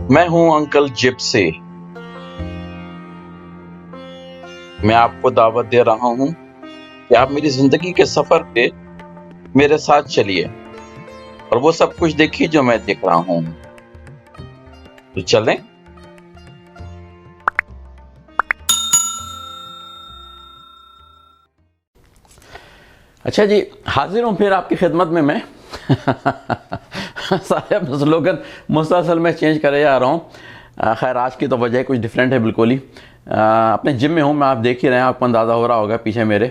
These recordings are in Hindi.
मैं हूं अंकल जिप से। मैं आपको दावत दे रहा हूं कि आप मेरी जिंदगी के सफर पे मेरे साथ चलिए और वो सब कुछ देखिए जो मैं देख रहा हूं। तो चलें। अच्छा जी, हाजिर हूँ फिर आपकी खिदमत में मैं। सारे अपना स्लोगन मुसलसल में चेंज करे जा रहा हूँ। खैर आज की तो वजह कुछ डिफरेंट है बिल्कुल ही। अपने जिम में हूँ मैं, आप देख ही रहे हैं, आपको अंदाज़ा हो रहा होगा पीछे मेरे।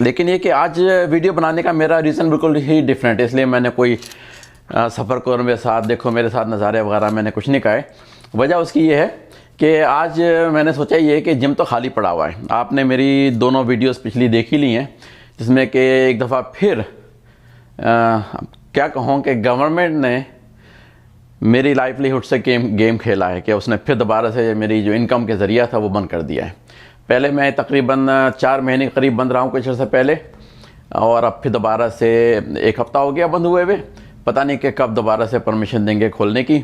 लेकिन ये कि आज वीडियो बनाने का मेरा रीज़न बिल्कुल ही डिफरेंट है, इसलिए मैंने कोई सफ़र करो मेरे साथ, देखो मेरे साथ नज़ारे वगैरह मैंने कुछ नहीं कहा है। वजह उसकी ये है कि आज मैंने सोचा ये कि जिम तो खाली पड़ा हुआ है। आपने मेरी दोनों वीडियोस पिछली देख ही ली हैं, जिसमें कि एक दफ़ा फिर क्या कहूँ कि गवर्नमेंट ने मेरी लाइवलीहुड से गेम खेला है कि उसने फिर दोबारा से मेरी जो इनकम के ज़रिया था वो बंद कर दिया है। पहले मैं तकरीबन 4 महीने के करीब बंद रहा हूँ कुछ अर्से पहले, और अब फिर दोबारा से 1 हफ़्ता हो गया बंद हुए हुए। पता नहीं कि कब दोबारा से परमिशन देंगे खोलने की।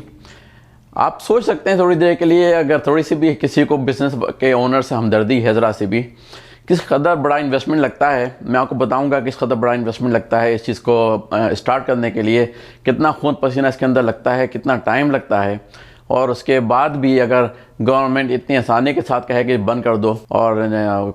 आप सोच सकते हैं थोड़ी देर के लिए, अगर थोड़ी सी भी किसी को बिज़नेस के ओनर से हमदर्दी है ज़रा सी भी, किस कदर बड़ा इन्वेस्टमेंट लगता है। मैं आपको बताऊंगा किस कदर बड़ा इन्वेस्टमेंट लगता है इस चीज़ को स्टार्ट करने के लिए, कितना खून पसीना इसके अंदर लगता है, कितना टाइम लगता है। और उसके बाद भी अगर गवर्नमेंट इतनी आसानी के साथ कहे कि बंद कर दो और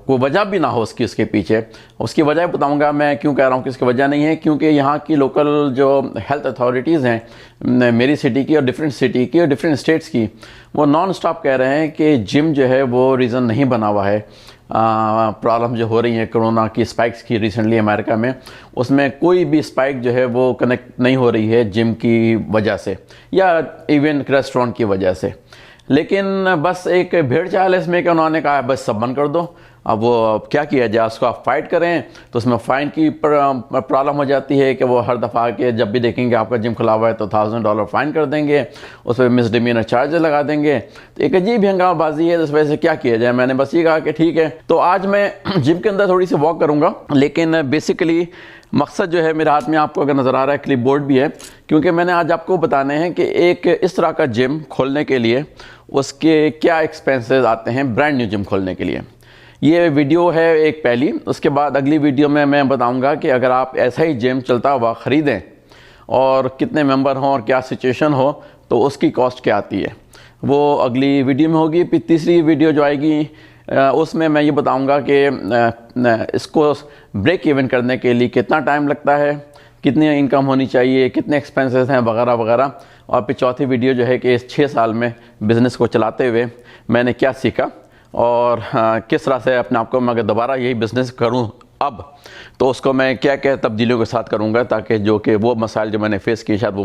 कोई वजह भी ना हो उसके पीछे, उसकी वजह बताऊंगा मैं क्यों कह रहा हूँ कि इसकी वजह नहीं है। क्योंकि यहाँ की लोकल जो हेल्थ अथॉरिटीज़ हैं मेरी सिटी की और डिफरेंट सिटी की और डिफरेंट स्टेट्स की, वो नॉन स्टॉप कह रहे हैं कि जिम जो है वो रीज़न नहीं बना हुआ है। प्रॉब्लम जो हो रही है कोरोना की स्पाइक्स की रिसेंटली अमेरिका में, उसमें कोई भी स्पाइक जो है वो कनेक्ट नहीं हो रही है जिम की वजह से या इवन रेस्टोरेंट की वजह से। लेकिन बस एक भेड़ चाल है इसमें कि उन्होंने कहा बस सब बंद कर दो। अब वो क्या किया जाए, उसको आप फाइट करें तो उसमें फ़ाइन की प्रॉब्लम हो जाती है कि वो हर दफ़ा के जब भी देखेंगे आपका जिम खुला हुआ है तो $1000 फ़ाइन कर देंगे, उस पर मिसडिमीनर चार्जेस लगा देंगे। तो एक अजीब हंगामाबाजी है, इस वजह से क्या किया जाए। मैंने बस ये कहा कि ठीक है, तो आज मैं जिम के अंदर थोड़ी सी वॉक करूँगा, लेकिन बेसिकली मकसद जो है मेरे हाथ में आपको अगर नज़र आ रहा है क्लिप बोर्ड भी है, क्योंकि मैंने आज आपको बताने हैं कि एक इस तरह का जिम खोलने के लिए उसके क्या एक्सपेंसेस आते हैं ब्रांड न्यू जिम खोलने के लिए। ये वीडियो है एक पहली, उसके बाद अगली वीडियो में मैं बताऊंगा कि अगर आप ऐसा ही जिम चलता हुआ ख़रीदें और कितने मेंबर हों और क्या सिचुएशन हो तो उसकी कॉस्ट क्या आती है, वो अगली वीडियो में होगी। फिर तीसरी वीडियो जो आएगी उसमें मैं ये बताऊंगा कि इसको ब्रेक इवन करने के लिए कितना टाइम लगता है, कितनी इनकम होनी चाहिए, कितने एक्सपेंसेस हैं वगैरह वगैरह। और फिर चौथी वीडियो जो है कि इस 6 साल में बिज़नेस को चलाते हुए मैंने क्या सीखा और किस तरह से अपने आप को मैं अगर दोबारा यही बिज़नेस करूं अब तो उसको मैं क्या क्या तब्दीलियों के साथ करूंगा, ताकि जो कि वो मसाइल जो मैंने फ़ेस किए शायद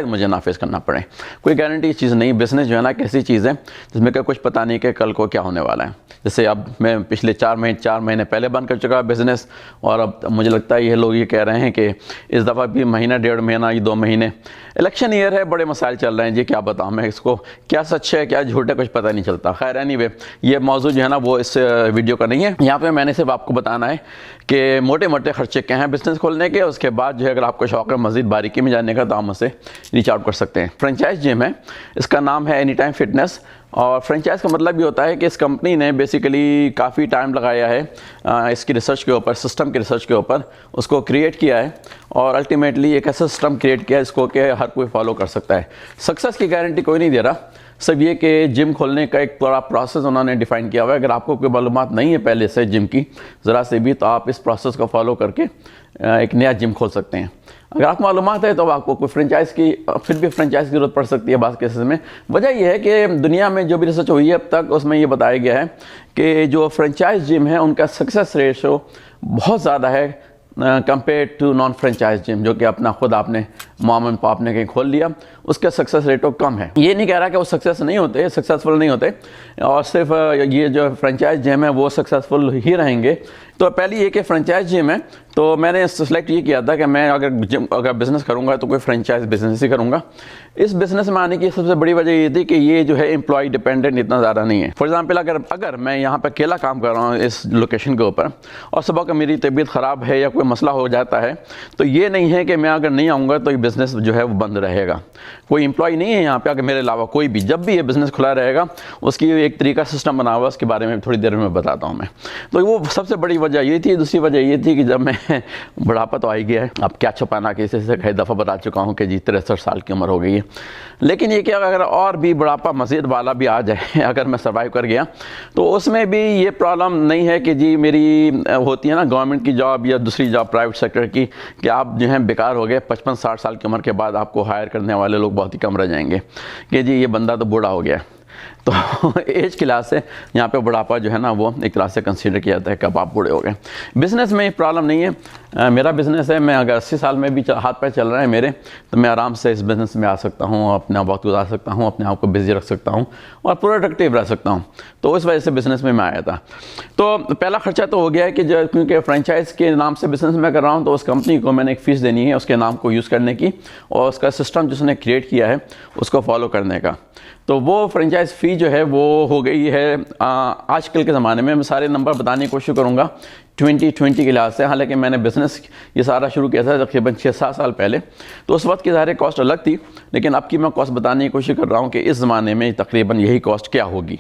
मुझे ना फेस करना पड़े। कोई गारंटी चीज़ नहीं, बिज़नेस जो है ना कैसी चीज़ है जिसमें का कुछ पता नहीं कि कल को क्या होने वाला है। जैसे अब मैं पिछले 4 महीने पहले बंद कर चुका बिज़नेस, और अब मुझे लगता है ये लोग ये कह रहे हैं कि इस दफ़ा भी महीना 1.5 महीना ये 2 महीने इलेक्शन ईयर है, बड़े मसाइल चल रहे हैं जी। क्या बताऊँ मैं, इसको क्या सच है क्या झूठ है कुछ पता नहीं चलता। खैर एनीवे, ये मौजूद जो है ना वो इस वीडियो का नहीं है। यहाँ पे मैंने सिर्फ आपको बताना है कि मोटे मोटे खर्चे क्या हैं बिज़नेस खोलने के। उसके बाद जो है अगर आपको शौक़ है मज़ीद बारीकी में जानने का तो आप मुझसे रीच आउट कर सकते हैं। फ्रेंचाइज जिम है, इसका नाम है एनी टाइम फिटनेस, और फ्रेंचाइज का मतलब ये होता है कि इस कंपनी ने बेसिकली काफ़ी टाइम लगाया है इसकी रिसर्च के ऊपर, सिस्टम की रिसर्च के ऊपर, उसको क्रिएट किया है और अल्टीमेटली एक ऐसा सिस्टम क्रिएट किया है इसको कि हर कोई फॉलो कर सकता है। सक्सेस की गारंटी कोई नहीं दे रहा, सब ये कि जिम खोलने का एक पूरा प्रोसेस उन्होंने डिफ़ाइन किया हुआ है। अगर आपको कोई मालूमात नहीं है पहले से जिम की ज़रा से भी, तो आप इस प्रोसेस को फॉलो करके एक नया जिम खोल सकते हैं। अगर आपको मालूमात है तो आपको कोई फ्रेंचाइज़ की फिर भी फ्रेंचाइज़ की ज़रूरत पड़ सकती है बाज़ केसेस में। वजह यह है कि दुनिया में जो भी रिसर्च हुई है अब तक उसमें ये बताया गया है कि जो फ्रेंचाइज जिम है उनका सक्सेस रेशो बहुत ज़्यादा है compare to non franchise gym, जो कि अपना खुद आपने मॉम एंड पॉप ने कहीं खोल लिया, उसका सक्सेस रेटो कम है। ये नहीं कह रहा कि वो सक्सेसफुल नहीं होते, और सिर्फ ये जो फ्रेंचाइज जिम है वो सक्सेसफुल ही रहेंगे, तो पहली ये कि फ्रेंचाइज जिम है, तो मैंने सेलेक्ट ये किया था कि मैं अगर बिज़नेस करूँगा तो कोई फ्रेंचाइज बिज़नेस ही करूँगा। इस बिज़नेस में आने की सबसे बड़ी वजह ये थी कि ये जो है एम्प्लॉय डिपेंडेंट इतना ज़्यादा नहीं है। फॉर एग्जांपल अगर मैं यहाँ पर अकेला काम कर रहा हूँ इस लोकेशन के ऊपर और सुबह का मेरी तबीयत ख़राब है या कोई मसला हो जाता है, तो ये नहीं है कि मैं अगर नहीं आऊँगा तो ये बिज़नेस जो है वो बंद रहेगा। कोई एम्प्लॉय नहीं है यहाँ पे, अगर मेरे अलावा कोई भी, जब भी ये बिज़नेस खुला रहेगा उसकी एक तरीका सिस्टम बना हुआ, उसके बारे में थोड़ी देर में बताता हूँ मैं। तो वो सबसे बड़ी वजह ये थी। दूसरी वजह ये थी कि जब मैं बुढ़ापा तो आ ही गया है, अब क्या छुपाना, किसी से कई दफ़ा बता चुका हूँ कि जी 63 साल की उम्र हो गई है। लेकिन ये कि अगर और भी बुढ़ापा मज़ीद वाला भी आ जाए, अगर मैं सर्वाइव कर गया, तो उसमें भी ये प्रॉब्लम नहीं है कि जी मेरी होती है ना गवर्नमेंट की जॉब या दूसरी जॉब प्राइवेट सेक्टर की, कि आप जो हैं बेकार हो गए, 55-60 साल की उम्र के बाद आपको हायर करने वाले लोग बहुत ही कम रह जाएंगे कि जी ये बंदा तो बूढ़ा हो गया। तो एज की लिहाज से यहाँ पे बुढ़ापा जो है ना वो एक तरह से कंसीडर किया जाता है कब आप बूढ़े हो गए। बिज़नेस में प्रॉब्लम नहीं है। मेरा बिज़नेस है, मैं अगर 80 साल में भी हाथ पैर चल रहे हैं मेरे, तो मैं आराम से इस बिज़नेस में आ सकता हूँ, अपना वक्त गुजार सकता हूँ, अपने आप को बिजी रख सकता हूँ और प्रोडक्टिव रह सकता हूँ। तो इस वजह से बिज़नेस में मैं आया था। तो पहला खर्चा तो हो गया है कि जो क्योंकि फ्रेंचाइज के नाम से बिज़नेस मैं कर रहा हूँ, तो उस कंपनी को मैंने एक फ़ीस देनी है उसके नाम को यूज़ करने की और उसका सिस्टम जिसने क्रिएट किया है उसको फॉलो करने का। तो वो फ्रेंचाइज फ़ी जो है वो हो गई है आजकल के ज़माने में। मैं सारे नंबर बताने की कोशिश करूँगा 2020 के लिहाज से। हालांकि मैंने बिज़नेस ये सारा शुरू किया था तकरीबन 6-7 साल पहले, तो उस वक्त की सारी कॉस्ट अलग थी, लेकिन अब की मैं कॉस्ट बताने की कोशिश कर रहा हूँ कि इस ज़माने में तकरीबन यही कॉस्ट क्या होगी।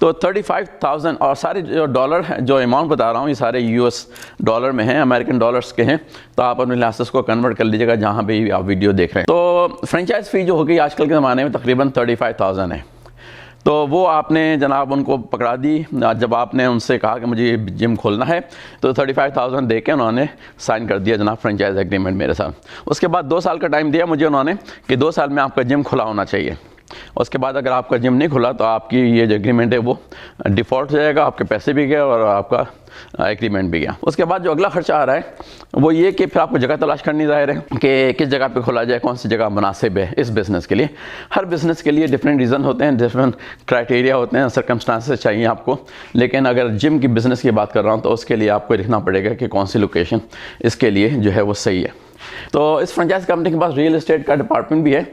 तो 35,000 और सारे जो डॉलर हैं, जो अमाउंट बता रहा हूँ, ये सारे US डॉलर में हैं, अमेरिकन डॉलर्स के हैं। तो आप अपने लिहाज से उसको कन्वर्ट कर लीजिएगा जहाँ भी आप वीडियो देख रहे हैं। तो फ्रेंचाइज फ़ी जो होगी आजकल के ज़माने में तकरीबन 35,000 है। तो वो आपने जनाब उनको पकड़ा दी, जब आपने उनसे कहा कि मुझे जिम खोलना है, तो 35,000 दे के उन्होंने साइन कर दिया जनाब फ्रेंचाइज एग्रीमेंट मेरे साथ। उसके बाद 2 साल का टाइम दिया मुझे उन्होंने कि 2 साल में आपका जिम खुला होना चाहिए। उसके बाद अगर आपका जिम नहीं खुला तो आपकी ये जो एग्रीमेंट है वो डिफ़ॉल्ट हो जाएगा, आपके पैसे भी गए और आपका एग्रीमेंट भी गया। उसके बाद जो अगला खर्चा आ रहा है वो ये कि फिर आपको जगह तलाश करनी ज़ाहिर है कि किस जगह पे खोला जाए, कौन सी जगह मुनासिब है इस बिज़नेस के लिए। हर बिज़नेस के लिए डिफरेंट रीज़न होते हैं, डिफरेंट क्राइटेरिया होते हैं, सर्कमस्टांसेस चाहिए आपको। लेकिन अगर जिम की बिज़नेस की बात कर रहा हूँ तो उसके लिए आपको लिखना पड़ेगा कि कौन सी लोकेशन इसके लिए जो है वो सही है। तो इस फ्रेंचाइज कंपनी के पास रियल एस्टेट का डिपार्टमेंट भी है।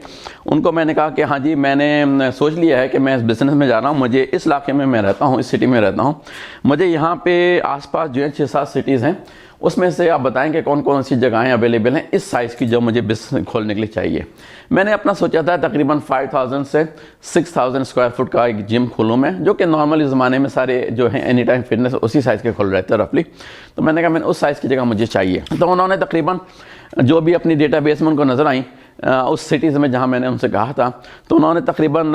उनको मैंने कहा कि हाँ जी, मैंने सोच लिया है कि मैं इस बिज़नेस में जा रहा हूँ, मुझे इस इलाके में मैं रहता हूँ, इस सिटी में रहता हूँ, मुझे यहाँ पे आसपास जो है 6-7 सिटीज़ हैं, उसमें से आप बताएं कि कौन कौन सी जगहें अवेलेबल हैं इस साइज़ की जो मुझे बिज़नेस खोलने के लिए चाहिए। मैंने अपना सोचा था तकरीबन 5,000 से 6,000 स्क्वायर फुट का एक जिम खोलूँ मैं, जो कि नॉर्मली ज़माने में सारे जो हैं एनी टाइम फिटनेस उसी साइज़ के खोल रहे थे रफली। तो मैंने कहा मैंने उस साइज़ की जगह मुझे चाहिए। तो उन्होंने तकरीबन जो भी अपनी डेटाबेस में उनको नज़र आई उस सिटीज़ में जहाँ मैंने उनसे कहा था, तो उन्होंने तकरीबन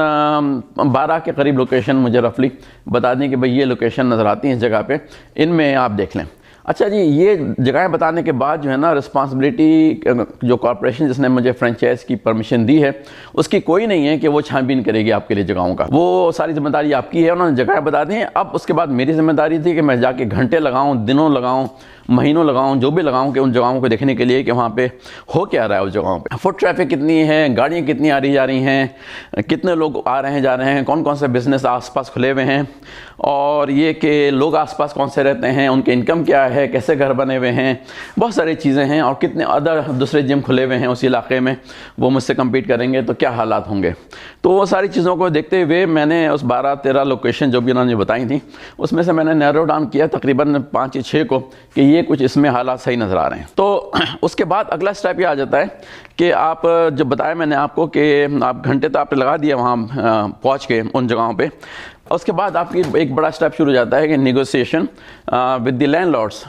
12 के करीब लोकेशन मुझे रफली बता दी कि भाई ये लोकेशन नज़र आती है इस जगह पे, इनमें आप देख लें। अच्छा जी, ये जगहें बताने के बाद जो है ना रिस्पांसिबिलिटी जो कॉर्पोरेशन जिसने मुझे फ्रेंचाइज की परमिशन दी है उसकी कोई नहीं है कि वो छानबीन करेगी आपके लिए जगहों का। वो सारी जिम्मेदारी आपकी है। उन्होंने जगह बता दी हैं। अब उसके बाद मेरी जिम्मेदारी थी कि मैं जाके घंटे लगाऊं, दिनों लगाऊं, महीनों लगाऊं, जो भी लगाऊं कि उन जगहों को देखने के लिए कि वहाँ पे हो क्या रहा है उस जगहों पे, फुट ट्रैफिक कितनी है, गाड़ियाँ कितनी आ रही जा रही हैं, कितने लोग आ रहे हैं जा रहे हैं, कौन कौन से बिज़नेस आसपास खुले हुए हैं, और ये कि लोग आसपास कौन से रहते हैं, उनके इनकम क्या है, कैसे घर बने हुए हैं, बहुत सारी चीज़ें हैं, और कितने अदर दूसरे जिम खुले हुए हैं उस इलाके में, वो मुझसे कम्पीट करेंगे तो क्या हालात होंगे। तो वो सारी चीज़ों को देखते हुए मैंने उस 12-13 लोकेशन जो भी उन्होंने बताई थी उसमें से मैंने नैरो डाउन किया तकरीबन 5 या 6 को कि ये कुछ इसमें हालात सही नज़र आ रहे हैं। तो उसके बाद अगला स्टेप ये आ जाता है कि आप जो बताया मैंने आपको कि आप घंटे तो आपने लगा दिया वहाँ पहुँच के उन जगहों पे, उसके बाद आपकी एक बड़ा स्टेप शुरू हो जाता है कि नेगोशिएशन विद द लैंडलॉर्ड्स।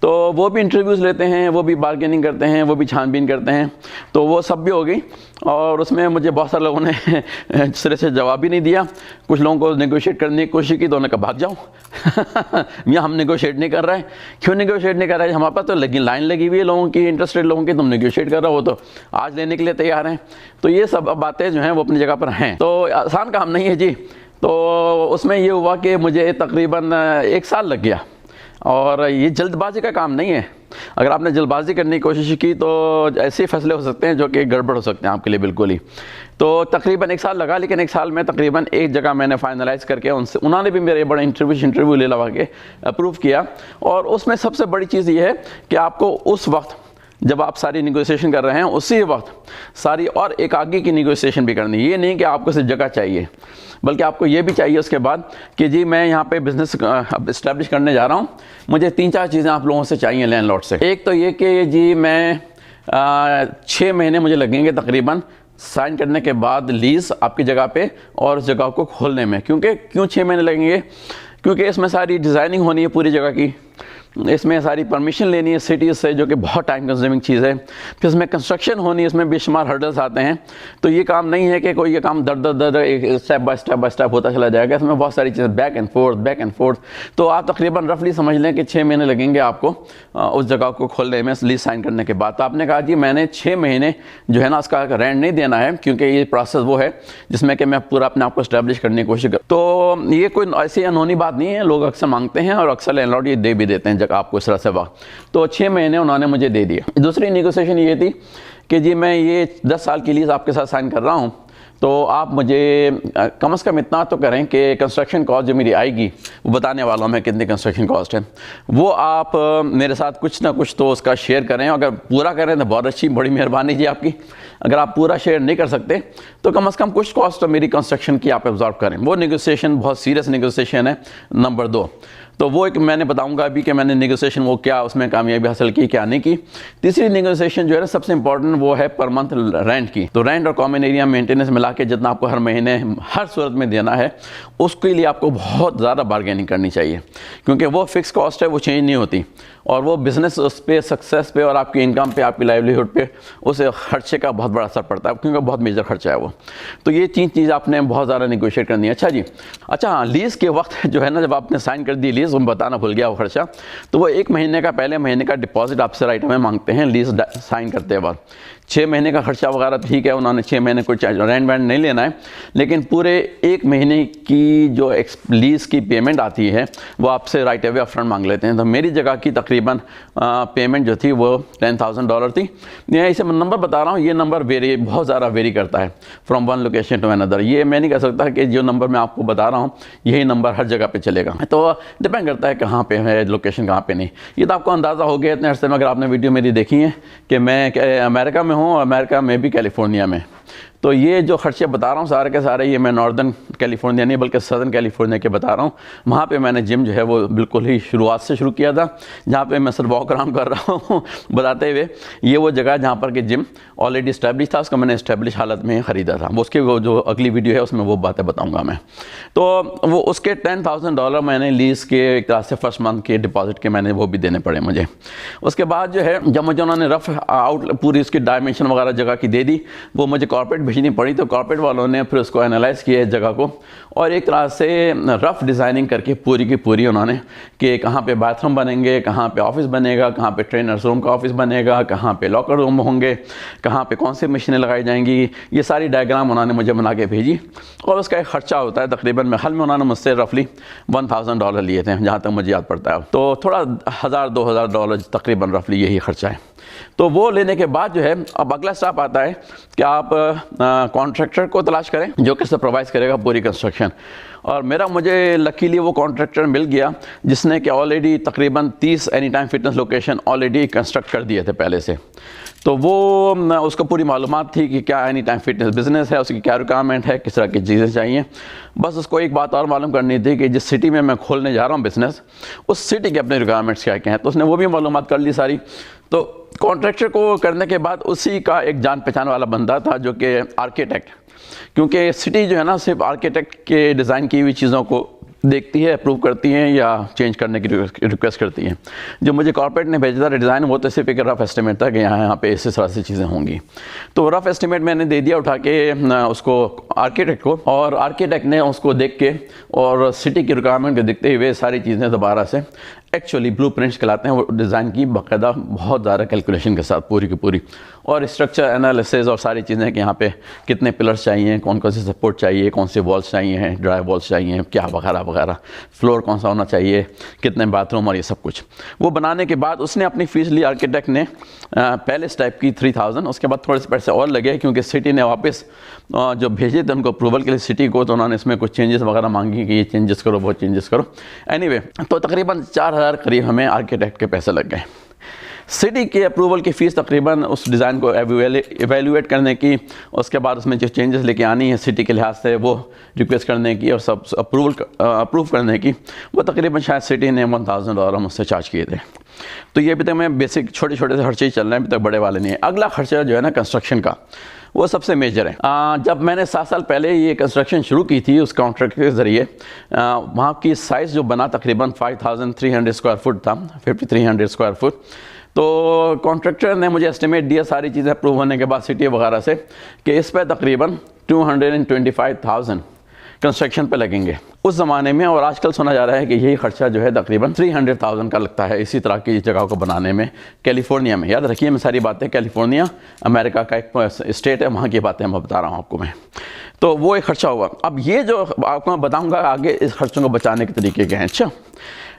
तो वो भी इंटरव्यूज़ लेते हैं, वो भी बार्गेनिंग करते हैं, वो भी छानबीन करते हैं। तो वो सब भी हो गई और उसमें मुझे बहुत सारे लोगों ने सिरे से जवाब भी नहीं दिया। कुछ लोगों को नेगोशिएट करने की कोशिश की तो उन्होंने कहा भाग जाओ या हम नेगोशिएट नहीं कर रहे हैं। क्यों नेगोशिएट नहीं कर रहे हैं? हमारे पास तो लाइन लगी हुई है लोगों की, इंटरेस्टेड लोगों की, तुम नेगोशिएट कर रहे हो तो आज लेने के लिए तैयार हैं। तो ये सब बातें जो हैं वो अपनी जगह पर हैं। तो आसान काम नहीं है जी। तो उसमें ये हुआ कि मुझे तकरीबन 1 साल लग गया और ये जल्दबाजी का काम नहीं है। अगर आपने जल्दबाजी करने की कोशिश की तो ऐसे फैसले हो सकते हैं जो कि गड़बड़ हो सकते हैं आपके लिए बिल्कुल ही। तो तकरीबन 1 साल लगा, लेकिन 1 साल में तकरीबन एक जगह मैंने फाइनलाइज करके उन्होंने भी मेरे बड़े इंटरव्यू ले लगा के अप्रूव किया। और उसमें सबसे बड़ी चीज़ ये है कि आपको उस वक्त जब आप सारी निगोशिएशन कर रहे हैं उसी वक्त सारी और एक आगे की निगोशिएशन भी करनी है। ये नहीं कि आपको सिर्फ जगह चाहिए, बल्कि आपको ये भी चाहिए उसके बाद कि जी मैं यहाँ पे बिज़नेस इस्टेब्लिश करने जा रहा हूँ, मुझे 3-4 चीज़ें आप लोगों से चाहिए लैंडलॉर्ड से। एक तो ये कि जी मैं 6 महीने मुझे लगेंगे तकरीबन साइन करने के बाद लीज़ आपकी जगह पे और उस जगह को खोलने में। क्यों 6 महीने लगेंगे? क्योंकि इसमें सारी डिज़ाइनिंग होनी है पूरी जगह की, इसमें सारी परमिशन लेनी है सिटीज़ से, जो कि बहुत टाइम कंज्यूमिंग चीज़ है। फिर इसमें कंस्ट्रक्शन होनी है, इसमें बेशुमार हर्डल्स आते हैं। तो ये काम नहीं है कि कोई ये काम दर एक स्टेप बाय स्टेप होता चला जाएगा। इसमें बहुत सारी चीज़ें बैक एंड फोर्थ। तो आप तकरीबन रफली समझ लें कि 6 महीने लगेंगे आपको उस जगह को खोलने में लीज साइन करने के बाद। तो आपने कहा जी मैंने 6 महीने जो है ना उसका रेंट नहीं देना है, क्योंकि ये प्रोसेस वो है जिसमें कि मैं पूरा अपने आप को स्टैब्लिश करने की कोशिश कर। तो ये कोई ऐसी अनहोनी बात नहीं है, लोग अक्सर मांगते हैं और अक्सर लैंडलॉर्ड ये दे भी देते हैं आपको इस तरह से वक्त। तो 6 महीने उन्होंने मुझे दे दिया। दूसरी नेगोशिएशन ये थी कि जी मैं ये 10 साल के लिए आपके साथ साइन कर रहा हूँ, तो आप मुझे कम से कम इतना तो करें कि कंस्ट्रक्शन कॉस्ट जो मेरी आएगी, वो बताने वाला हूँ मैं कितनी कंस्ट्रक्शन कॉस्ट है, वो आप मेरे साथ कुछ ना कुछ तो उसका शेयर करें। अगर पूरा करें तो बहुत अच्छी, बड़ी मेहरबानी जी आपकी। अगर आप पूरा शेयर नहीं कर सकते तो कम से कम कुछ कॉस्ट तो मेरी कंस्ट्रक्शन की आप एब्जॉर्ब करें। वो नेगोशिएशन बहुत सीरियस नेगोशिएशन है। नंबर 2, तो वो एक मैंने बताऊंगा अभी कि मैंने नेगोशिएशन वो क्या उसमें कामयाबी हासिल की, क्या नहीं की। तीसरी नेगोशिएशन जो है ना सबसे इंपॉर्टेंट, वो है पर मंथ रेंट की। तो रेंट और कॉमन एरिया मेंटेनेंस मिला के जितना आपको हर महीने हर सूरत में देना है, उसके लिए आपको बहुत ज़्यादा बार्गेनिंग करनी चाहिए, क्योंकि वो फिक्स कॉस्ट है, वो चेंज नहीं होती। और वो बिज़नेस उस पर, सक्सेस पे और आपकी इनकम पे, आपकी लाइवलीहुड पे उस खर्चे का बहुत बड़ा असर पड़ता है, क्योंकि बहुत मेजर खर्चा है वो। तो ये 3 चीज़ आपने बहुत ज़्यादा नेगोशिएट करनी है। अच्छा जी, अच्छा हाँ, लीज़ के वक्त जो है ना, जब आपने साइन कर दी लीज़, मैं बताना भूल गया वो खर्चा, तो वो 1 महीने का, पहले महीने का डिपॉजिट आपसे राइट में मांगते हैं लीज़ साइन करते वक्त। 6 महीने का खर्चा वगैरह ठीक है, उन्होंने 6 महीने कुछ रेंट वेंट नहीं लेना है, लेकिन पूरे 1 महीने की जो लीज़ की पेमेंट आती है वो आपसे राइट अवे अपफ्रंट मांग लेते हैं। तो मेरी जगह की तकरीबन पेमेंट जो थी वो $10,000 थी। मैं इसे नंबर बता रहा हूँ, ये नंबर बहुत ज़्यादा वेरी करता है from one location to another. ये मैं नहीं कह सकता कि जो नंबर मैं आपको बता रहा हूँ यही नंबर हर जगह पे चलेगा, तो डिपेंड करता है कहाँ पे है लोकेशन, कहाँ पे नहीं। ये तो आपको अंदाज़ा हो गया इतने अरसे में, अगर आपने वीडियो मेरी देखी है, कि मैं अमेरिका में हूँ, अमेरिका में भी कैलिफोर्निया में। तो ये जो खर्चे बता रहा हूँ सारे के सारे, ये मैं नॉर्दर्न कैलिफोर्निया नहीं बल्कि सदर्न कैलिफोर्निया के बता रहा हूँ। वहाँ पे मैंने जिम जो है वो बिल्कुल ही शुरुआत से शुरू किया था, जहाँ पे मैं सर वॉक अराउंड कर रहा हूँ बताते हुए। ये वो जगह जहाँ पर कि जिम ऑलरेडी इस्टेब्लिश था, उसको मैंने इस्टेब्लिश हालत में ख़रीदा था। वो उसकी वो जो अगली वीडियो है उसमें वो बातें बताऊँगा मैं। तो वो उसके $10,000 मैंने लीज़ के एक तरह से फर्स्ट मंथ के डिपॉजिट के मैंने वो भी देने पड़े मुझे। उसके बाद जो है जब मुझे उन्होंने रफ आउट पूरी उसकी डायमेंशन वगैरह जगह की दे दी, वो मुझे कॉर्पोरेट भेजनी पड़ी। तो कॉर्पोरेट वालों ने फिर उसको एनालाइज़ किया इस जगह को, और एक तरह से रफ डिज़ाइनिंग करके पूरी की पूरी उन्होंने कि कहाँ पे बाथरूम बनेंगे, कहाँ पे ऑफिस बनेगा, कहाँ पे ट्रेनर्स रूम का ऑफिस बनेगा, कहाँ पे लॉकर रूम होंगे, कहाँ पे कौन सी मशीनें लगाई जाएंगी, ये सारी डायग्राम उन्होंने मुझे बना के भेजी। और उसका एक खर्चा होता है तकरीबन, महल में उन्होंने मुझसे रफली $1,000 लिए थे, जहाँ तक मुझे याद पड़ता है। तो थोड़ा $1,000-2,000 तकरीबन रफली यही खर्चा है। तो वो लेने के बाद जो है अब अगला स्टेप आता है कि आप कॉन्ट्रैक्टर को तलाश करें जो कि सुपरवाइज करेगा पूरी कंस्ट्रक्शन। और मुझे लकीली वो कॉन्ट्रैक्टर मिल गया जिसने कि ऑलरेडी तकरीबन 30 any time fitness location already construct कर दिए थे पहले से। तो वो उसको पूरी मालूमात थी कि क्या एनी टाइम फिटनेस बिजनेस है, उसकी क्या रिक्वायरमेंट है, किस तरह की चीज़ें चाहिए। बस उसको एक बात और मालूम करनी थी कि जिस सिटी में मैं खोलने जा रहा हूँ बिज़नेस, उस सिटी के अपने रिक्वायरमेंट्स क्या क्या हैं। तो उसने वो भी मालूमात कर ली सारी। तो कॉन्ट्रैक्टर को करने के बाद उसी का एक जान पहचान वाला बंदा था जो कि आर्किटेक्ट, क्योंकि सिटी जो है ना सिर्फ आर्किटेक्ट के डिज़ाइन की हुई चीज़ों को देखती है, अप्रूव करती हैं या चेंज करने की रिक्वेस्ट करती हैं। जो मुझे कॉर्पोरेट ने भेजा था डिज़ाइन, वो तो सिर्फ एक रफ़ एस्टिमेट था कि यहाँ पे इस तरह से चीज़ें होंगी। तो रफ़ एस्टिमेट मैंने दे दिया उठा के उसको आर्किटेक्ट को, और आर्किटेक्ट ने उसको देख के और सिटी की रिक्वायरमेंट को देखते हुए सारी चीज़ें दोबारा से एक्चुअली ब्लूप्रिंट्स कहलाते हैं, वो डिज़ाइन की बाकायदा बहुत ज़्यादा कैलकुलेशन के साथ पूरी की पूरी, और स्ट्रक्चर एनालिसिस और सारी चीज़ें कि यहाँ पे कितने पिलर्स चाहिए, कौन कौन से सपोर्ट चाहिए, कौन से वॉल्स चाहिए, ड्राई वॉल्स चाहिए, क्या वगैरह वगैरह, फ्लोर कौन सा होना चाहिए, कितने बाथरूम और ये सब कुछ। वो बनाने के बाद उसने अपनी फ़ीस ली, आर्किटेक्ट ने पहले स्टेप की 3000, उसके बाद थोड़े से पैसे और लगे क्योंकि सिटी ने वापस जो भेजे थे उनको अप्रूवल के लिए सिटी को, तो उन्होंने इसमें कुछ चेंजेस वगैरह मांगी कि ये चेंजेस करो, वो चेंजेस करो। एनीवे, तो तकरीबन 4000 करीब हमें आर्किटेक्ट के पैसे लग गए। सिटी के अप्रूवल की फ़ीस तकरीबन उस डिज़ाइन को एवेल्यूएट करने की, उसके बाद उसमें जो चेंजेस लेके आनी है सिटी के लिहाज से वो रिक्वेस्ट करने की और सब अप्रूव करने की, वो तकरीबन शायद सिटी ने $1000 मुझसे चार्ज किए थे। तो ये अभी तक मैं बेसिक छोटे छोटे से खर्चे ही चल रहे हैं, अभी तक बड़े वाले नहीं है। अगला खर्चा जो है ना कंस्ट्रक्शन का, वो सबसे मेजर है। जब मैंने 7 साल पहले ये कंस्ट्रक्शन शुरू की थी उस कॉन्ट्रैक्ट के ज़रिए, वहाँ की साइज़ जो बना तकरीबन 5300 स्क्वायर फुट था, 5300 स्क्वायर फुट। तो कॉन्ट्रैक्टर ने मुझे एस्टिमेट दिया सारी चीज़ें अप्रूव होने के बाद सिटी वगैरह से कि इस पर तकरीबन 225,000 कंस्ट्रक्शन पे लगेंगे उस ज़माने में, और आजकल सुना जा रहा है कि यही खर्चा जो है तकरीबन 300,000 का लगता है इसी तरह की जगह को बनाने में कैलिफोर्निया में। याद रखिए मैं सारी बातें, कैलिफोर्निया अमेरिका का एक स्टेट है, वहाँ की बातें मैं बता रहा हूँ आपको मैं। तो वो एक खर्चा हुआ। अब ये जो आपको मैं बताऊँगा आगे इस खर्चों को बचाने के तरीके क्या हैं। अच्छा,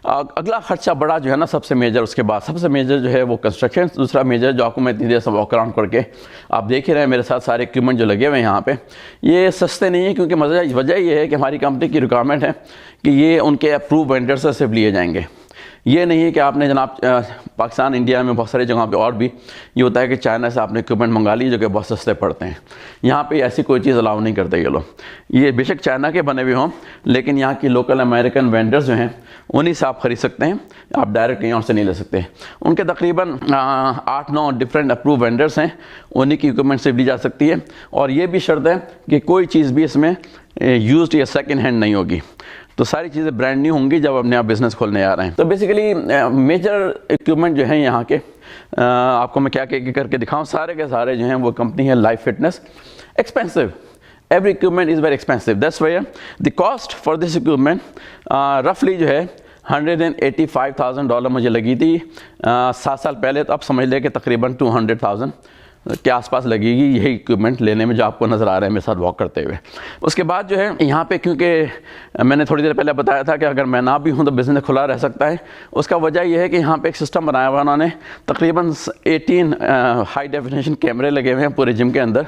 अगला खर्चा बड़ा जो है ना सबसे मेजर, उसके बाद सबसे मेजर जो है वो कंस्ट्रक्शन। दूसरा मेजर जो आपको मैं इतनी देर से वॉक अराउंड करके आप देख ही रहे हैं मेरे साथ सारे इक्विपमेंट जो लगे हुए हैं यहाँ पे, ये सस्ते नहीं है क्योंकि वजह ये है कि हमारी कंपनी की रिक्वायरमेंट है कि ये उनके अप्रूव वेंडर से सिर्फ लिए जाएंगे। ये नहीं है कि आपने जनाब पाकिस्तान इंडिया में बहुत सारी जगहों पे और भी ये होता है कि चाइना से आपने इक्विपमेंट मंगा ली जो कि बहुत सस्ते पड़ते हैं। यहाँ पे ऐसी कोई चीज़ अलाउ नहीं करते ये लोग। ये बेशक चाइना के बने हुए हों लेकिन यहाँ की लोकल अमेरिकन वेंडर्स जो हैं उन्हीं से आप ख़रीद सकते हैं, आप डायरेक्ट कहीं और से नहीं ले सकते। उनके तकरीबन 8-9 डिफरेंट अप्रूव वेंडर्स हैं, उन्हीं की इक्विपमेंट से ली जा सकती है। और ये भी शर्त है कि कोई चीज़ भी इसमें यूज्ड या सेकेंड हैंड नहीं होगी, तो सारी चीज़ें ब्रांड न्यू होंगी जब अपने आप बिज़नेस खोलने आ रहे हैं। तो बेसिकली मेजर इक्विपमेंट जो हैं यहाँ के, आपको मैं क्या करके दिखाऊँ, सारे के सारे जो हैं वो कंपनी है life fitness. Expensive, every equipment is very expensive, that's why the cost for this equipment roughly जो है $185,000 मुझे लगी थी 7 साल पहले। तो अब समझ लें कि तकरीबन 200,000 के आसपास लगेगी यही इक्विपमेंट लेने में जो आपको नज़र आ रहा है मेरे साथ वॉक करते हुए। उसके बाद जो है यहाँ पे, क्योंकि मैंने थोड़ी देर पहले बताया था कि अगर मैं ना भी हूँ तो बिज़नेस खुला रह सकता है, उसका वजह यह है कि यहाँ पे एक सिस्टम बनाया हुआ उन्होंने, तकरीबन 18 हाई डेफिनेशन कैमरे लगे हुए हैं पूरे जिम के अंदर।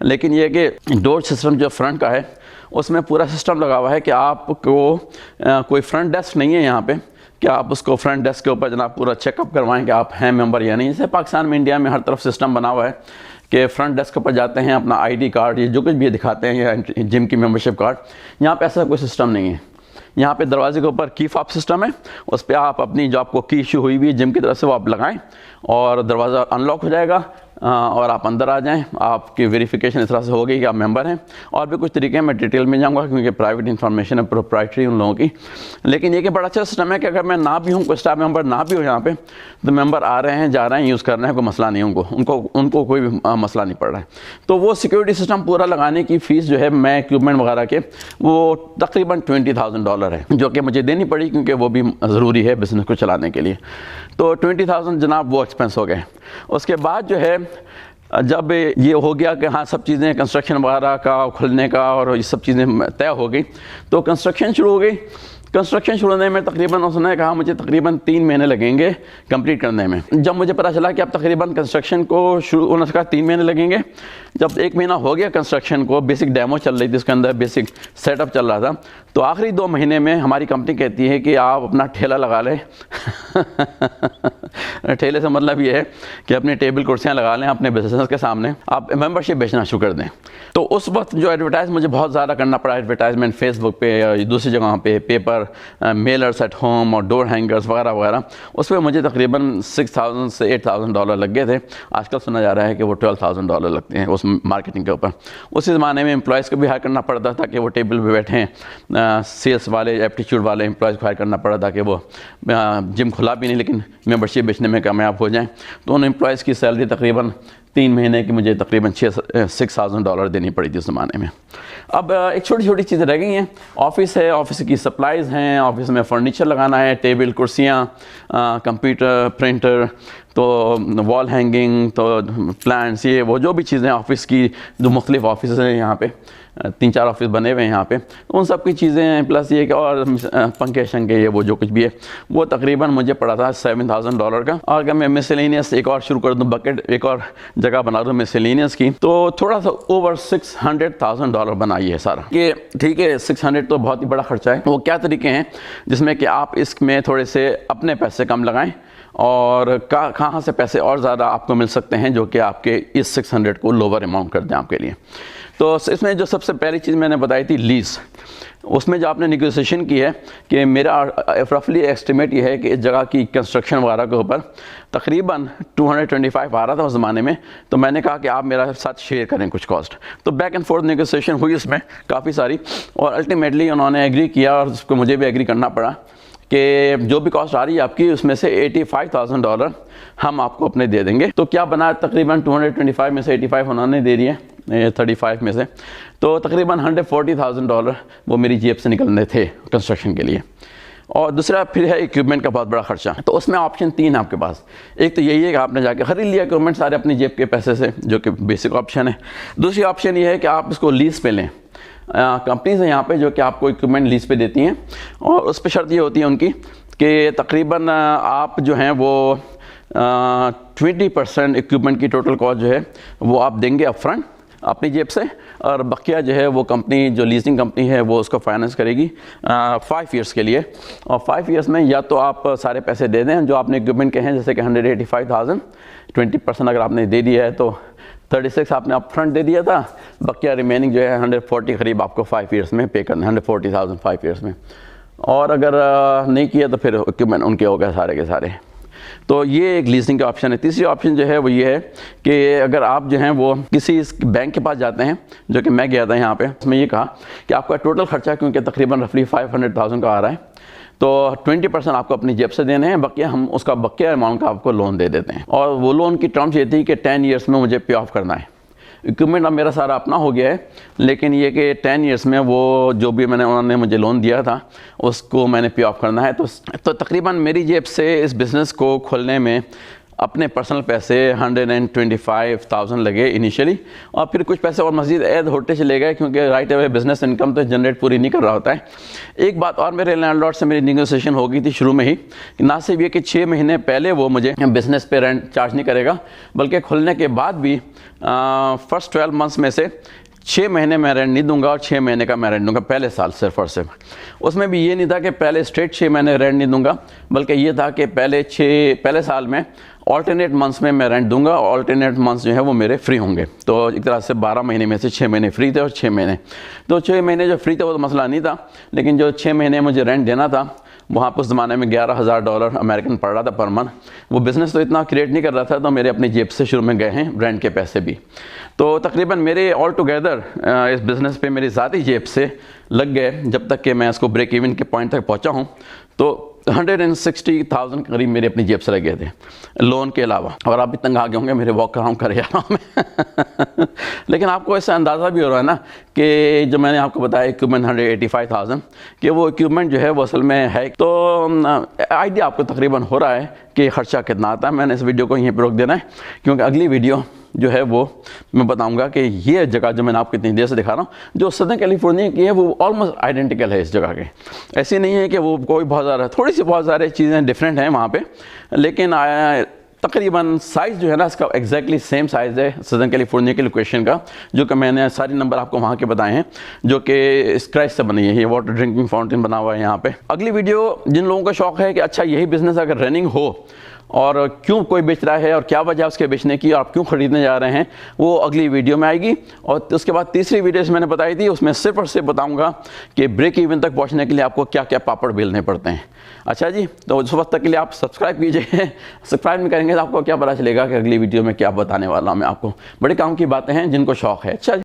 लेकिन यह कि डोर सिस्टम जो फ्रंट का है उसमें पूरा सिस्टम लगा हुआ है कि आपको कोई फ्रंट डेस्क नहीं है यहाँ पे कि आप उसको फ्रंट डेस्क के ऊपर जनाब पूरा चेकअप करवाएं कि आप हैं मेंबर या नहीं। जैसे पाकिस्तान में, इंडिया में हर तरफ सिस्टम बना हुआ है कि फ्रंट डेस्क पर जाते हैं, अपना आईडी कार्ड ये जो कुछ भी दिखाते हैं या जिम की मेंबरशिप कार्ड। यहाँ पे ऐसा कोई सिस्टम नहीं है। यहाँ पे दरवाजे के ऊपर की फॉब सिस्टम है, उस पर आप अपनी जो आपको की इशू हुई हुई जिम की तरफ से वो आप लगाएं और दरवाज़ा अनलॉक हो जाएगा और आप अंदर आ जाएं। आपकी वेरिफिकेशन इस तरह से हो गई कि आप मेंबर हैं। और भी कुछ तरीके हैं, मैं डिटेल में जाऊंगा क्योंकि प्राइवेट इन्फॉर्मेशन है, प्रोप्राइटरी उन लोगों की। लेकिन ये कि बड़ा अच्छा सिस्टम है कि अगर मैं ना भी हूँ, कोई स्टाफ मेंबर ना भी हो यहाँ पे, तो मेंबर आ रहे हैं, जा रहे हैं, यूज़ कर रहे हैं, कोई मसला नहीं उनको कोई भी मसला नहीं पड़ रहा है। तो वो सिक्योरिटी सिस्टम पूरा लगाने की फ़ीस जो है मैं इक्विपमेंट वगैरह के, वो तकरीबन $20,000 है, जो कि मुझे देनी पड़ी क्योंकि वो भी ज़रूरी है बिज़नेस को चलाने के लिए। तो 20,000 जनाब वो एक्सपेंस हो गए। उसके बाद जो है जब ये हो गया कि हाँ सब चीज़ें कंस्ट्रक्शन वगैरह का खुलने का और ये सब चीज़ें तय हो गई, तो कंस्ट्रक्शन शुरू हो गई। कंस्ट्रक्शन शुरू होने में तकरीबन उसने कहा मुझे तकरीबन 3 महीने लगेंगे कंप्लीट करने में। जब मुझे पता चला कि अब तकरीबन कंस्ट्रक्शन को शुरू होने से कहा 3 महीने लगेंगे, जब 1 महीना हो गया कंस्ट्रक्शन को, बेसिक डेमो चल रही थी, उसके अंदर बेसिक सेटअप चल रहा था, तो आखिरी 2 महीने में हमारी कंपनी कहती है कि आप अपना ठेला लगा लें। ठेले से मतलब ये है कि अपनी टेबल कुर्सियाँ लगा लें अपने बिजनेस के सामने, आप मेंबरशिप बेचना शुरू कर दें। तो उस वक्त जो एडवर्टाइज मुझे बहुत ज़्यादा करना पड़ा, एडवर्टाइजमेंट फेसबुक पे या दूसरी जगहों पे, पेपर, मेलर्स एट होम और डोर हैंगर्स वगैरह वगैरह, उस पर मुझे तकरीबन $6,000 से $8,000 लग गए थे। आजकल सुना जा रहा है कि वो $12,000 लगते हैं उस मार्केटिंग के ऊपर। उसी ज़माने में एम्प्लॉयज़ को भी हायर करना पड़ता था कि वो टेबल पे बैठें, सेल्स वाले, एप्टीट्यूड वाले एम्प्लॉयज़ को हायर करना पड़ा था कि वो जिम खुला भी नहीं लेकिन मेंबरशिप बेचने में कामयाब हो जाएं। तो उन एम्प्लॉयज़ की सैलरी तकरीबन 3 महीने की मुझे तकरीबन $6,000 देनी पड़ी थी उस ज़माने में। अब एक छोटी छोटी चीज़ें रह गई हैं। ऑफ़िस है, ऑफिस की सप्लाइज़ हैं, ऑफिस में फर्नीचर लगाना है, टेबल कुर्सियाँ, कंप्यूटर, प्रिंटर, तो वॉल हैंगिंग, तो प्लांट्स, ये वो जो भी चीज़ें ऑफिस की, जो मुख्तलिफ ऑफिस हैं यहाँ पे, 3-4 ऑफिस बने हुए हैं यहाँ पे, तो उन सब की चीज़ें हैं, प्लस ये कि और पंखे शंखे, ये वो जो कुछ भी है, वो तकरीबन मुझे पड़ा था $7,000 का। और अगर मैं मिसलेनियस एक और शुरू कर दूँ, बकेट एक और जगह बना दूँ मिसलेनियस की, तो थोड़ा सा ओवर $600,000 बनाई है सारा। कि ठीक है, 600 तो बहुत ही बड़ा खर्चा है। वो क्या तरीके हैं जिसमें कि आप इसमें थोड़े से अपने पैसे कम लगाएं और कहाँ से पैसे और ज़्यादा आपको मिल सकते हैं जो कि आपके इस 600 को लोअर अमाउंट कर दें आपके लिए। तो इसमें जो सबसे पहली चीज़ मैंने बताई थी लीज़, उसमें जो आपने निगोसिएशन की है कि मेरा रफली एस्टिमेट ये है कि इस जगह की कंस्ट्रक्शन वगैरह के ऊपर तकरीबन 225 आ रहा था उस ज़माने में। तो मैंने कहा कि आप मेरा साथ शेयर करें कुछ कॉस्ट। तो बैक एंड फोर्थ निगोसिएशन हुई उसमें काफ़ी सारी, और अल्टीमेटली उन्होंने एग्री किया, और उसको मुझे भी एग्री करना पड़ा कि जो भी कॉस्ट आ रही है आपकी, उसमें से $85,000 हम आपको अपने दे देंगे। तो क्या बना, तकरीबन 225 में से 85 उन्होंने दे दिए, 35 में से, तो तकरीबन $140,000 वो मेरी जेब से निकलने थे कंस्ट्रक्शन के लिए। और दूसरा फिर है इक्विपमेंट का बहुत बड़ा खर्चा। तो उसमें ऑप्शन 3 है आपके पास। एक तो यही है कि आपने जाके ख़रीद लिया इक्विपमेंट सारे अपनी जेब के पैसे से, जो कि बेसिक ऑप्शन है। दूसरी ऑप्शन ये है कि आप इसको लीज़ पे लें। कंपनीज हैं यहाँ पे जो कि आपको इक्विपमेंट लीज़ पे देती हैं, और उस पर शर्त ये होती है उनकी कि तकरीबन आप जो हैं वो 20% इक्विपमेंट की टोटल कॉस्ट जो है वो आप देंगे अपफ्रंट अपनी जेब से, और बकिया जो है वो कंपनी, जो लीजिंग कंपनी है, वो उसको फाइनेंस करेगी 5 ईयर्स के लिए। और 5 ईयर्स में या तो आप सारे पैसे दे दें जो आपने इक्विपमेंट के हैं, जैसे कि 185,000, 20% अगर आपने दे दिया है तो 36 आपने अप फ्रंट दे दिया था, बकिया रिमेनिंग जो है 140 करीब आपको 5 ईयर्स में पे करना है, 140,000 5 ईयर्स में। और अगर नहीं किया तो फिर इक्विपमेंट उनके हो गए सारे के सारे। तो ये एक लीजिंग का ऑप्शन है। तीसरी ऑप्शन जो है वो ये है कि अगर आप जो हैं वो किसी बैंक के पास जाते हैं, जो कि मैं गया था यहाँ पे, उसमें ये कहा कि आपका टोटल खर्चा क्योंकि तकरीबन रफली 500,000 का आ रहा है, तो 20% आपको अपनी जेब से देने हैं, बकिया हम उसका बकिया अमाउंट का आपको लोन दे देते हैं। और वो लोन की टर्म्स ये थी कि 10 ईयर्स में मुझे पे ऑफ करना है। इक्विपमेंट अब मेरा सारा अपना हो गया है, लेकिन ये कि 10 ईयर्स में वो जो भी उन्होंने मुझे लोन दिया था उसको मैंने पे ऑफ करना है। तो तकरीबन मेरी जेब से इस बिज़नेस को खोलने में अपने पर्सनल पैसे 125,000 लगे इनिशियली, और फिर कुछ पैसे और मज़ीद ऐड होते चले गए, क्योंकि राइट अवे बिज़नेस इनकम तो जनरेट पूरी नहीं कर रहा होता है। एक बात और, मेरे लैंडलॉर्ड से मेरी निगोसिएशन हो गई थी शुरू में ही कि ना सिर्फ ये कि 6 महीने पहले वो मुझे बिज़नेस पे रेंट चार्ज नहीं करेगा, बल्कि खुलने के बाद भी फर्स्ट 12 मंथ्स में से 6 महीने मैं रेंट नहीं दूंगा और 6 महीने का मैं रेंट दूंगा पहले साल सिर्फ और सिर्फ। उसमें भी ये नहीं था कि पहले स्ट्रेट 6 महीने रेंट नहीं दूंगा, बल्कि ये था कि पहले साल में ऑल्टरनेट मंथ्स में मैं रेंट दूंगा, ऑल्टरनेट मंथ्स जो है वो मेरे फ्री होंगे। तो एक तरह से 12 महीने में से 6 महीने फ्री थे और 6 महीने, तो 6 महीने जो फ्री थे वो तो मसला नहीं था, लेकिन जो 6 महीने मुझे रेंट देना था वहाँ पर उस ज़माने में $11,000 अमेरिकन पड़ रहा था पर मंथ। वो बिज़नेस तो इतना क्रिएट नहीं कर रहा था, तो मेरे अपनी जेब से शुरू में गए हैं रेंट के पैसे भी। तो तकरीबन मेरे ऑल टुगेदर इस बिज़नेस पे मेरी ज़ाती जेब से लग गए, जब तक कि मैं इसको ब्रेक इवन के पॉइंट तक पहुँचा हूँ, तो 160,000 करीब मेरे अपनी जेब से लगे थे लोन के अलावा। और आप भी तंग आ गए होंगे मेरे वॉक अराउंड कर रहा हूँ मैं लेकिन आपको ऐसा अंदाज़ा भी हो रहा है ना कि जो मैंने आपको बताया इक्विपमेंट 185,000, कि वो इक्विपमेंट जो है वो असल में है। तो आइडिया आपको तकरीबन हो रहा है कि खर्चा कितना आता है। मैंने इस वीडियो को यहीं पर रोक देना है, क्योंकि अगली वीडियो जो है वो मैं बताऊंगा कि ये जगह जो मैंने आपको इतनी देर से दिखा रहा हूँ, जो सदर्न कैलिफोर्निया की है, वो ऑलमोस्ट आइडेंटिकल है इस जगह के। ऐसी नहीं है कि वो कोई बहुत ज़्यादा, थोड़ी सी बहुत सारी चीज़ें डिफरेंट हैं वहाँ पे, लेकिन तकरीबन साइज़ जो है ना इसका एग्जैक्टली सेम साइज़ है सदर्न कैलिफोर्निया के लोकेशन का, जो कि मैंने सारे नंबर आपको वहाँ के बताए हैं, जो कि स्क्रैच से बनी है। ये वाटर ड्रिंकिंग फाउंटेन बना हुआ है यहाँ पे। अगली वीडियो जिन लोगों का शौक़ है कि अच्छा यही बिज़नेस अगर रनिंग हो और क्यों कोई बेच रहा है और क्या वजह उसके बेचने की और आप क्यों खरीदने जा रहे हैं, वो अगली वीडियो में आएगी। और उसके बाद तीसरी वीडियो मैंने बताई थी, उसमें सिर्फ और सिर्फ बताऊंगा कि ब्रेक इवन तक पहुंचने के लिए आपको क्या क्या पापड़ बेलने पड़ते हैं। अच्छा जी, तो उस वक्त तक के लिए आप सब्सक्राइब कीजिए। सब्सक्राइब नहीं करेंगे तो आपको क्या पता चलेगा कि अगली वीडियो में क्या बताने वाला हूँ मैं आपको। बड़े काम की बातें हैं जिनको शौक़ है। अच्छा।